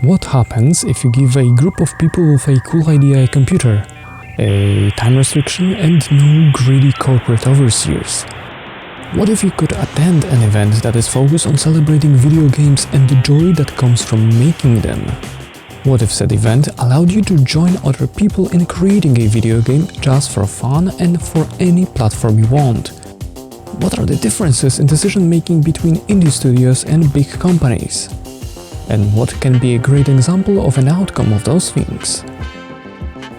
What happens if you give a group of people with a cool idea a computer, a time restriction and no greedy corporate overseers? What if you could attend an event that is focused on celebrating video games and the joy that comes from making them? What if said event allowed you to join other people in creating a video game just for fun and for any platform you want? What are the differences in decision making between indie studios and big companies? And what can be a great example of an outcome of those things?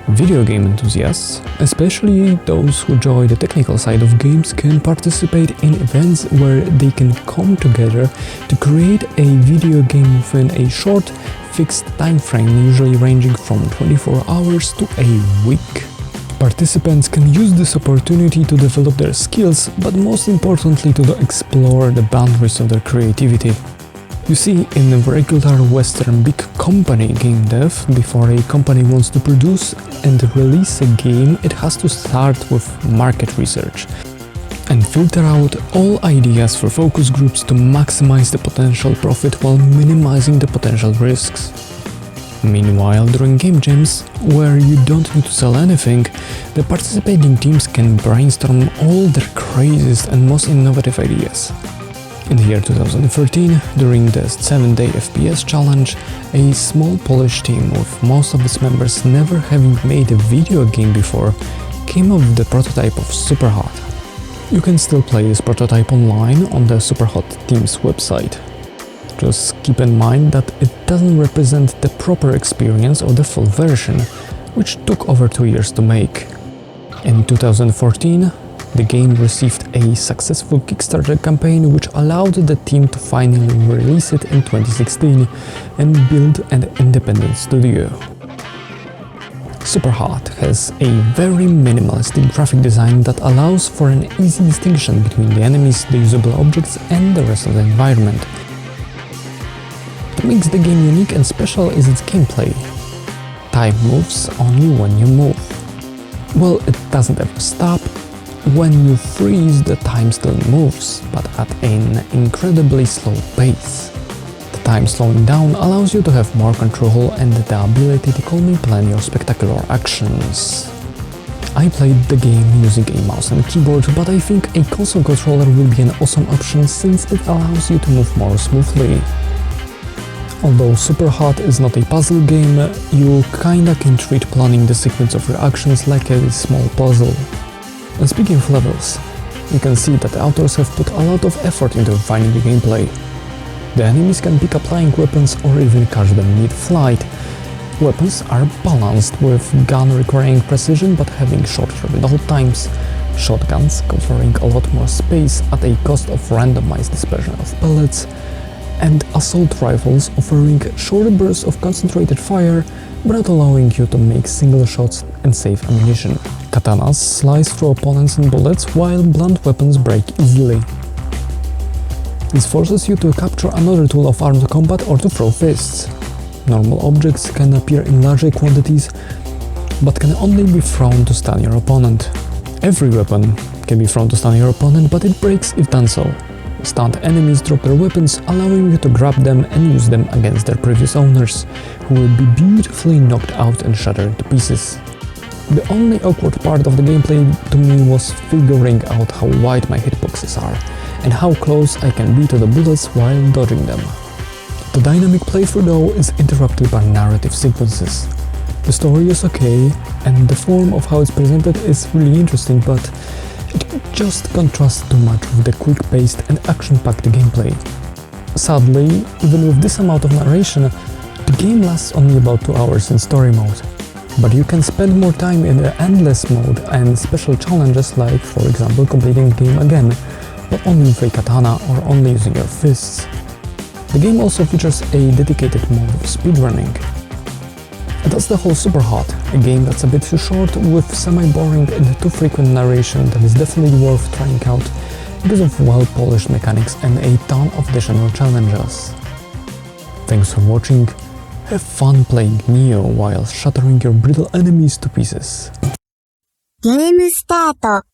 Video game enthusiasts, especially those who enjoy the technical side of games, can participate in events where they can come together to create a video game within a short, fixed time frame, usually ranging from 24 hours to a week. Participants can use this opportunity to develop their skills, but most importantly to explore the boundaries of their creativity. You see, in regular Western big company game dev, before a company wants to produce and release a game, it has to start with market research and filter out all ideas for focus groups to maximize the potential profit while minimizing the potential risks. Meanwhile, during game jams, where you don't need to sell anything, the participating teams can brainstorm all their craziest and most innovative ideas. In the year 2013, during the 7-day FPS challenge, a small Polish team with most of its members never having made a video game before came up with the prototype of Superhot. You can still play this prototype online on the Superhot Team's website. Just keep in mind that it doesn't represent the proper experience of the full version, which took over 2 years to make. In 2014, the game received a successful Kickstarter campaign which allowed the team to finally release it in 2016 and build an independent studio. Superhot has a very minimalistic graphic design that allows for an easy distinction between the enemies, the usable objects and the rest of the environment. What makes the game unique and special is its gameplay. Time moves only when you move. Well, it doesn't ever stop. When you freeze, the time still moves, but at an incredibly slow pace. The time slowing down allows you to have more control and the ability to calmly plan your spectacular actions. I played the game using a mouse and keyboard, but I think a console controller will be an awesome option since it allows you to move more smoothly. Although Superhot is not a puzzle game, you kinda can treat planning the sequence of your actions like a small puzzle. And speaking of levels, you can see that the authors have put a lot of effort into refining the gameplay. The enemies can pick up flying weapons or even catch them mid-flight. Weapons are balanced, with gun requiring precision but having shorter reload times, shotguns covering a lot more space at a cost of randomized dispersion of bullets, and assault rifles offering shorter bursts of concentrated fire but not allowing you to make single shots and save ammunition. Katanas slice through opponents and bullets, while blunt weapons break easily. This forces you to capture another tool of armed combat or to throw fists. Normal objects can appear in larger quantities, but can only be thrown to stun your opponent. Every weapon can be thrown to stun your opponent, but it breaks if done so. Stunned enemies drop their weapons, allowing you to grab them and use them against their previous owners, who will be beautifully knocked out and shattered to pieces. The only awkward part of the gameplay to me was figuring out how wide my hitboxes are and how close I can be to the bullets while dodging them. The dynamic playthrough though is interrupted by narrative sequences. The story is okay, and the form of how it's presented is really interesting, but it just contrasts too much with the quick-paced and action-packed gameplay. Sadly, even with this amount of narration, the game lasts only about 2 hours in story mode. But you can spend more time in the endless mode and special challenges like, for example, completing the game again, but only with a katana or only using your fists. The game also features a dedicated mode of speedrunning. And that's the whole Superhot, a game that's a bit too short with semi-boring and too frequent narration that is definitely worth trying out because of well-polished mechanics and a ton of additional challenges. Thanks for watching. Have fun playing Neo while shattering your brittle enemies to pieces. ゲームスタート